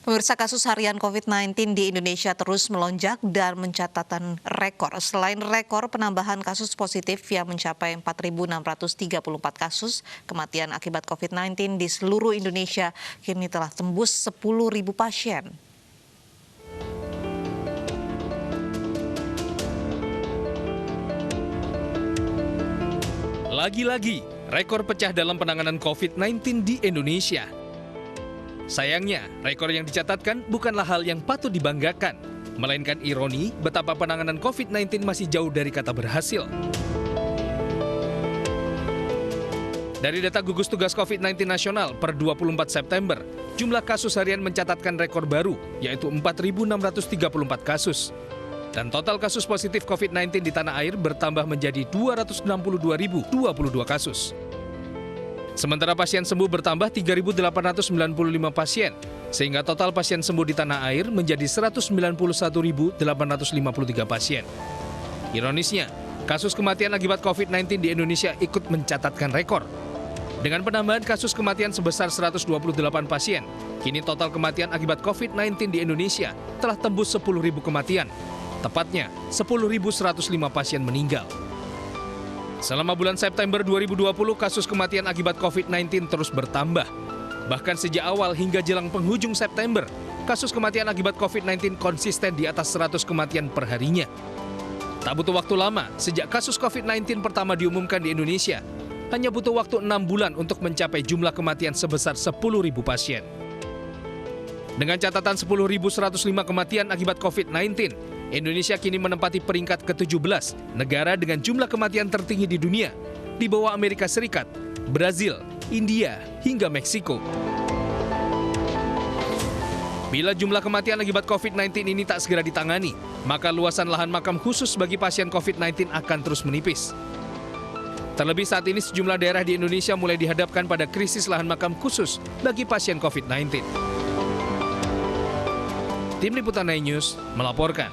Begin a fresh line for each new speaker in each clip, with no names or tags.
Pemirsa, kasus harian COVID-19 di Indonesia terus melonjak dan mencatatkan rekor. Selain rekor penambahan kasus positif yang mencapai 4.634 kasus, kematian akibat COVID-19 di seluruh Indonesia kini telah tembus 10.000 pasien.
Lagi-lagi, rekor pecah dalam penanganan COVID-19 di Indonesia. Sayangnya, rekor yang dicatatkan bukanlah hal yang patut dibanggakan, melainkan ironi betapa penanganan COVID-19 masih jauh dari kata berhasil. Dari data gugus tugas COVID-19 nasional per 24 September, jumlah kasus harian mencatatkan rekor baru, yaitu 4.634 kasus. Dan total kasus positif COVID-19 di tanah air bertambah menjadi 262.022 kasus. Sementara pasien sembuh bertambah 3.895 pasien, sehingga total pasien sembuh di tanah air menjadi 191.853 pasien. Ironisnya, kasus kematian akibat COVID-19 di Indonesia ikut mencatatkan rekor. Dengan penambahan kasus kematian sebesar 128 pasien, kini total kematian akibat COVID-19 di Indonesia telah tembus 10.000 kematian. Tepatnya, 10.105 pasien meninggal. Selama bulan September 2020, kasus kematian akibat COVID-19 terus bertambah. Bahkan sejak awal hingga jelang penghujung September, kasus kematian akibat COVID-19 konsisten di atas 100 kematian per harinya. Tak butuh waktu lama, sejak kasus COVID-19 pertama diumumkan di Indonesia, hanya butuh waktu 6 bulan untuk mencapai jumlah kematian sebesar 10.000 pasien. Dengan catatan 10.105 kematian akibat COVID-19, Indonesia kini menempati peringkat ke-17 negara dengan jumlah kematian tertinggi di dunia, di bawah Amerika Serikat, Brazil, India, hingga Meksiko. Bila jumlah kematian akibat COVID-19 ini tak segera ditangani, maka luasan lahan makam khusus bagi pasien COVID-19 akan terus menipis. Terlebih saat ini sejumlah daerah di Indonesia mulai dihadapkan pada krisis lahan makam khusus bagi pasien COVID-19. Tim Liputan News melaporkan.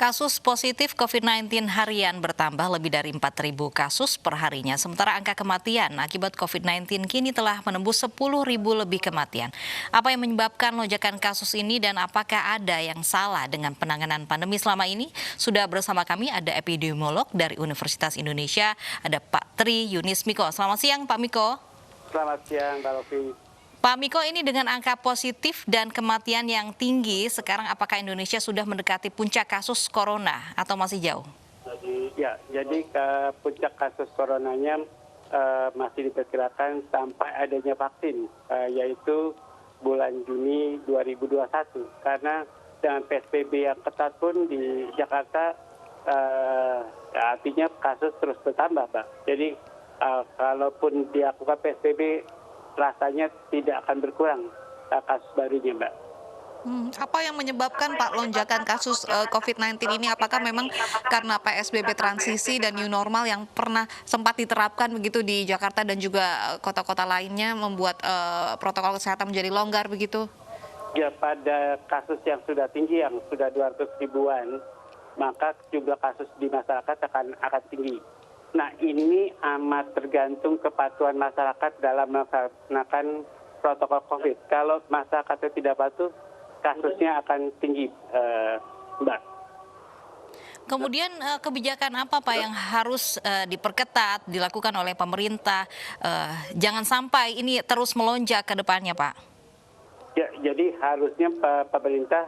Kasus positif COVID-19 harian bertambah lebih dari 4.000 kasus per harinya, sementara angka kematian akibat COVID-19 kini telah menembus 10.000 lebih kematian. Apa yang menyebabkan lonjakan kasus ini dan apakah ada yang salah dengan penanganan pandemi selama ini? Sudah bersama kami ada epidemiolog dari Universitas Indonesia, ada Pak Tri Yunis Miko. Selamat siang Pak Miko.
Selamat siang Mbak Lofi.
Pak Miko, ini dengan angka positif dan kematian yang tinggi, sekarang apakah Indonesia sudah mendekati puncak kasus corona atau masih jauh?
Jadi puncak kasus coronanya masih diperkirakan sampai adanya vaksin, yaitu bulan Juni 2021. Karena dengan PSBB yang ketat pun di Jakarta, artinya kasus terus bertambah, Pak. Jadi kalaupun dilakukan PSBB, rasanya tidak akan berkurang kasus barunya, Mbak.
Apa yang menyebabkan Pak lonjakan kasus COVID-19 ini? Apakah memang karena PSBB transisi dan new normal yang pernah sempat diterapkan begitu di Jakarta dan juga kota-kota lainnya membuat protokol kesehatan menjadi longgar begitu?
Ya, pada kasus yang sudah tinggi, yang sudah 200 ribuan, maka jumlah kasus di masyarakat akan tinggi. Nah, ini amat tergantung kepatuhan masyarakat dalam melaksanakan protokol COVID. Kalau masyarakatnya tidak patuh, kasusnya akan tinggi, Mbak.
Kemudian kebijakan apa Pak yang harus diperketat, dilakukan oleh pemerintah? Jangan sampai ini terus melonjak ke depannya, Pak.
Ya, jadi harusnya pemerintah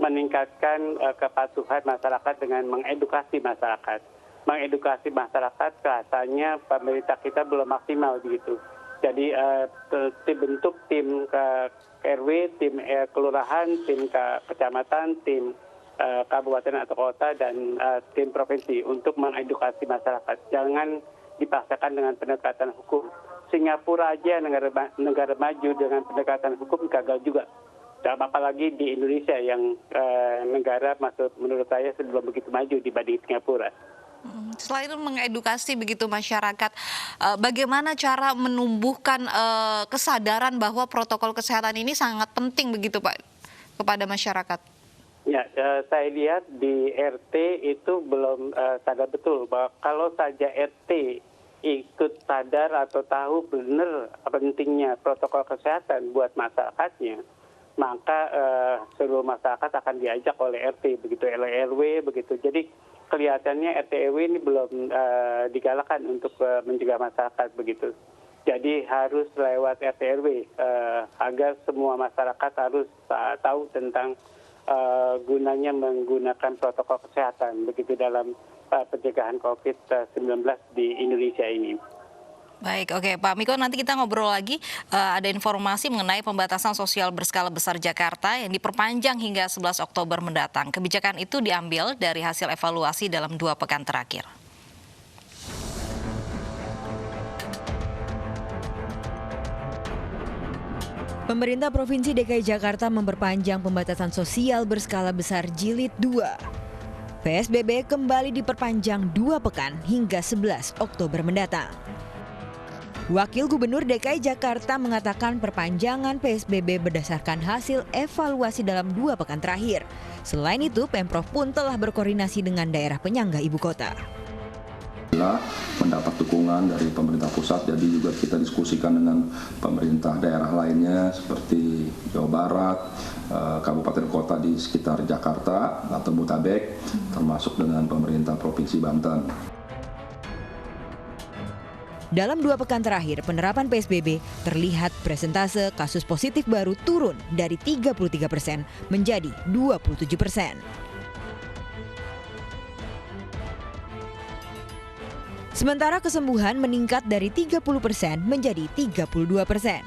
meningkatkan kepatuhan masyarakat dengan mengedukasi masyarakat. Mengedukasi masyarakat, rasanya pemerintah kita belum maksimal begitu. Jadi bentuk tim ke RW, tim kelurahan, tim kecamatan, tim kabupaten atau kota, dan tim provinsi untuk mengedukasi masyarakat. Jangan dipaksakan dengan pendekatan hukum. Singapura aja negara maju dengan pendekatan hukum gagal juga. Apalagi di Indonesia yang negara menurut saya sebelum begitu maju dibanding Singapura.
Selain mengedukasi begitu masyarakat, bagaimana cara menumbuhkan kesadaran bahwa protokol kesehatan ini sangat penting begitu Pak kepada masyarakat?
Ya, saya lihat di RT itu belum sadar betul bahwa kalau saja RT ikut sadar atau tahu benar pentingnya protokol kesehatan buat masyarakatnya, maka seluruh masyarakat akan diajak oleh RT, begitu RW, begitu. Jadi kelihatannya RT RW ini belum digalakkan untuk mencegah masyarakat, begitu. Jadi harus lewat RT RW agar semua masyarakat harus tahu tentang gunanya menggunakan protokol kesehatan, begitu dalam pencegahan COVID-19 di Indonesia ini.
Baik, oke Pak Miko, nanti kita ngobrol lagi. Ada informasi mengenai pembatasan sosial berskala besar Jakarta yang diperpanjang hingga 11 Oktober mendatang. Kebijakan itu diambil dari hasil evaluasi dalam 2 pekan terakhir.
Pemerintah Provinsi DKI Jakarta memperpanjang pembatasan sosial berskala besar Jilid 2. PSBB kembali diperpanjang 2 pekan hingga 11 Oktober mendatang. Wakil Gubernur DKI Jakarta mengatakan perpanjangan PSBB berdasarkan hasil evaluasi dalam 2 pekan terakhir. Selain itu, Pemprov pun telah berkoordinasi dengan daerah penyangga ibu kota.
Mendapat dukungan dari pemerintah pusat, jadi juga kita diskusikan dengan pemerintah daerah lainnya seperti Jawa Barat, kabupaten kota di sekitar Jakarta atau Botabek, termasuk dengan pemerintah Provinsi Banten.
Dalam 2 pekan terakhir penerapan PSBB, terlihat persentase kasus positif baru turun dari 33% menjadi 27%. Sementara kesembuhan meningkat dari 30% menjadi 32%.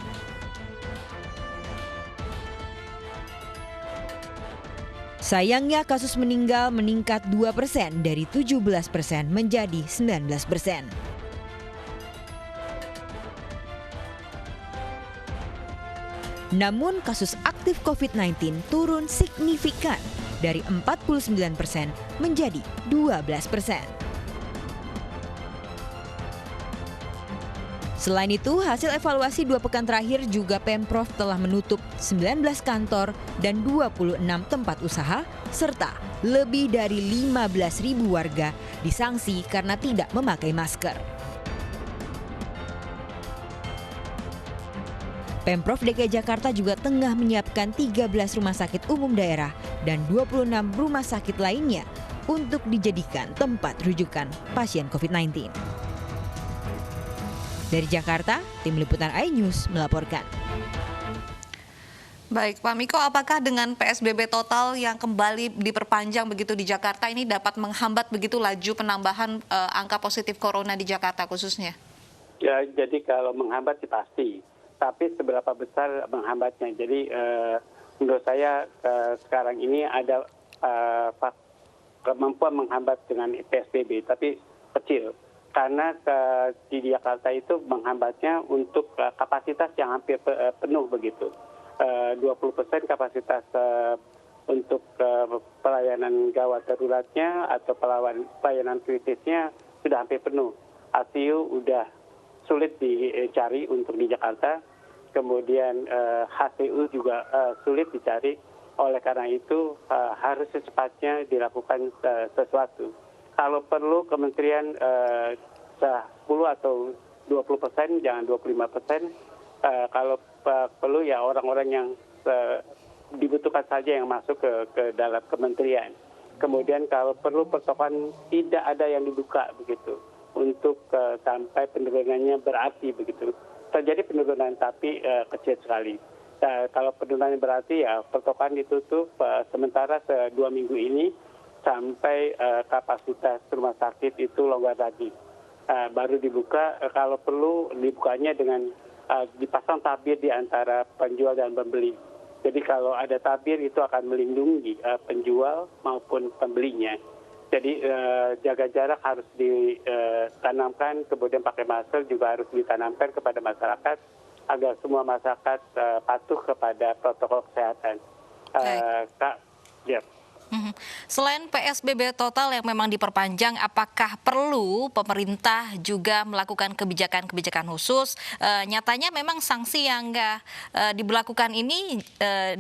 Sayangnya kasus meninggal meningkat 2% dari 17% menjadi 19%. Namun kasus aktif COVID-19 turun signifikan dari 49% menjadi 12%. Selain itu, hasil evaluasi 2 pekan terakhir juga Pemprov telah menutup 19 kantor dan 26 tempat usaha, serta lebih dari 15.000 warga disanksi karena tidak memakai masker. Pemprov DKI Jakarta juga tengah menyiapkan 13 rumah sakit umum daerah dan 26 rumah sakit lainnya untuk dijadikan tempat rujukan pasien COVID-19. Dari Jakarta, Tim Liputan iNews melaporkan.
Baik, Pak Miko, apakah dengan PSBB total yang kembali diperpanjang begitu di Jakarta ini dapat menghambat begitu laju penambahan angka positif corona di Jakarta khususnya?
Ya, jadi kalau menghambat sih pasti, tapi seberapa besar menghambatnya. Jadi menurut saya sekarang ini ada kemampuan menghambat dengan PSBB, tapi kecil. Karena di Jakarta itu menghambatnya untuk kapasitas yang hampir penuh begitu. 20% kapasitas untuk pelayanan gawat daruratnya atau pelayanan kritisnya sudah hampir penuh. ICU udah sulit dicari untuk di Jakarta. Kemudian HCU juga sulit dicari. Oleh karena itu harus secepatnya dilakukan sesuatu. Kalau perlu kementerian 10 atau 20%, jangan 25%. Kalau perlu ya orang-orang yang dibutuhkan saja yang masuk ke dalam kementerian. Kemudian kalau perlu pertokohan tidak ada yang dibuka begitu untuk sampai penurunannya berarti begitu. Terjadi penurunan tapi kecil sekali. Kalau penurunan berarti ya pertokohan ditutup sementara 2 minggu ini sampai kapasitas rumah sakit itu longgar lagi. Baru dibuka, kalau perlu dibukanya dengan dipasang tabir di antara penjual dan pembeli. Jadi kalau ada tabir itu akan melindungi penjual maupun pembelinya. Jadi jaga jarak harus ditanamkan, kemudian pakai masker juga harus ditanamkan kepada masyarakat agar semua masyarakat patuh kepada protokol kesehatan.
Ya. Selain PSBB total yang memang diperpanjang, apakah perlu pemerintah juga melakukan kebijakan-kebijakan khusus? Nyatanya memang sanksi yang diberlakukan ini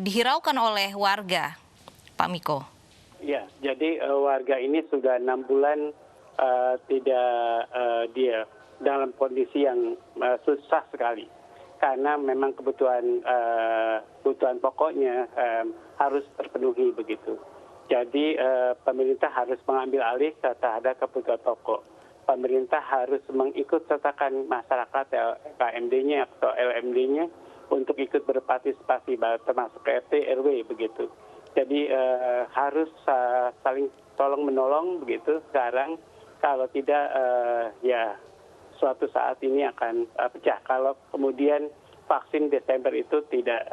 dihiraukan oleh warga, Pak Miko.
Ya, jadi warga ini sudah 6 bulan tidak dalam kondisi yang susah sekali karena memang kebutuhan pokoknya harus terpenuhi begitu. Jadi pemerintah harus mengambil alih terhadap kebutuhan pokok. Pemerintah harus mengikut sertakan masyarakat KMD-nya atau LMD-nya untuk ikut berpartisipasi termasuk RT RW begitu. Jadi harus saling tolong menolong begitu. Sekarang kalau tidak ya suatu saat ini akan pecah. Kalau kemudian vaksin Desember itu tidak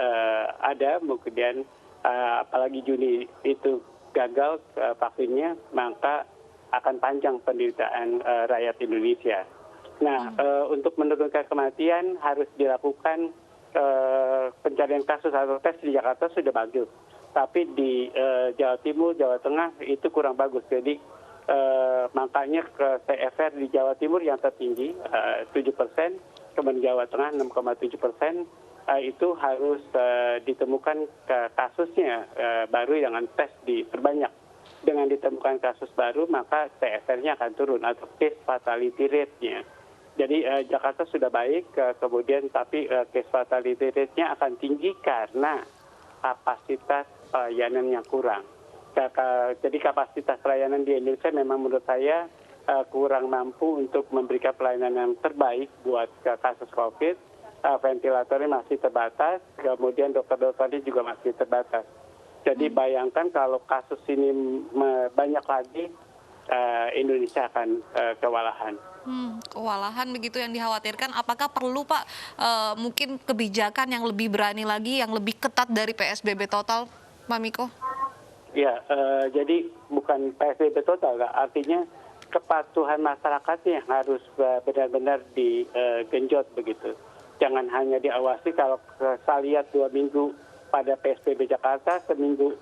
ada, kemudian apalagi Juni itu gagal vaksinnya, maka akan panjang penderitaan rakyat Indonesia. Nah, untuk menurunkan kematian harus dilakukan pencarian kasus atau tes di Jakarta sudah bagus. Tapi di Jawa Timur, Jawa Tengah itu kurang bagus. Jadi makanya ke CFR di Jawa Timur yang tertinggi 7%, kemudian Jawa Tengah 6,7%, itu harus ditemukan kasusnya baru dengan tes diperbanyak. Dengan ditemukan kasus baru, maka CFR-nya akan turun atau case fatality rate-nya. Jadi Jakarta sudah baik, kemudian tapi case fatality rate-nya akan tinggi karena kapasitas pelayanan yang kurang. Jadi kapasitas pelayanan di Indonesia memang menurut saya kurang mampu untuk memberikan pelayanan yang terbaik buat kasus COVID. Ventilatornya masih terbatas, kemudian dokter-dokternya juga masih terbatas. Jadi bayangkan kalau kasus ini banyak lagi, Indonesia akan kewalahan.
Kewalahan begitu yang dikhawatirkan. Apakah perlu Pak mungkin kebijakan yang lebih berani lagi, yang lebih ketat dari PSBB total, Pak Miko?
Ya, jadi bukan PSBB total, artinya kepatuhan masyarakatnya harus benar-benar digenjot begitu. Jangan hanya diawasi. Kalau saya lihat 2 minggu pada PSBB Jakarta, seminggu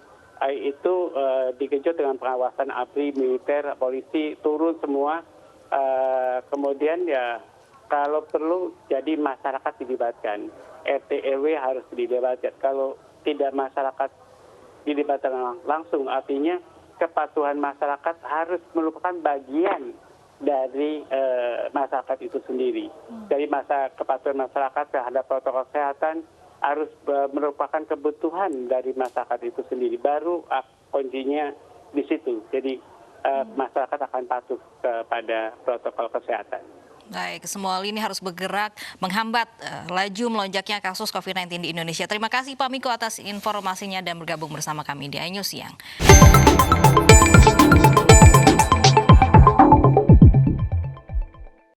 itu digenjot dengan pengawasan ABRI, militer, polisi, turun semua. Kemudian ya kalau perlu jadi masyarakat dilibatkan. RT RW harus dilibatkan. Kalau tidak masyarakat dilibatkan langsung, artinya kepatuhan masyarakat harus merupakan bagian dari masyarakat itu sendiri. Dari kepatuhan masyarakat terhadap protokol kesehatan harus merupakan kebutuhan dari masyarakat itu sendiri. Baru kuncinya di situ. Jadi masyarakat akan patuh kepada protokol kesehatan.
Baik, semua lini harus bergerak menghambat laju melonjaknya kasus COVID-19 di Indonesia. Terima kasih Pak Miko atas informasinya dan bergabung bersama kami di iNews Siang.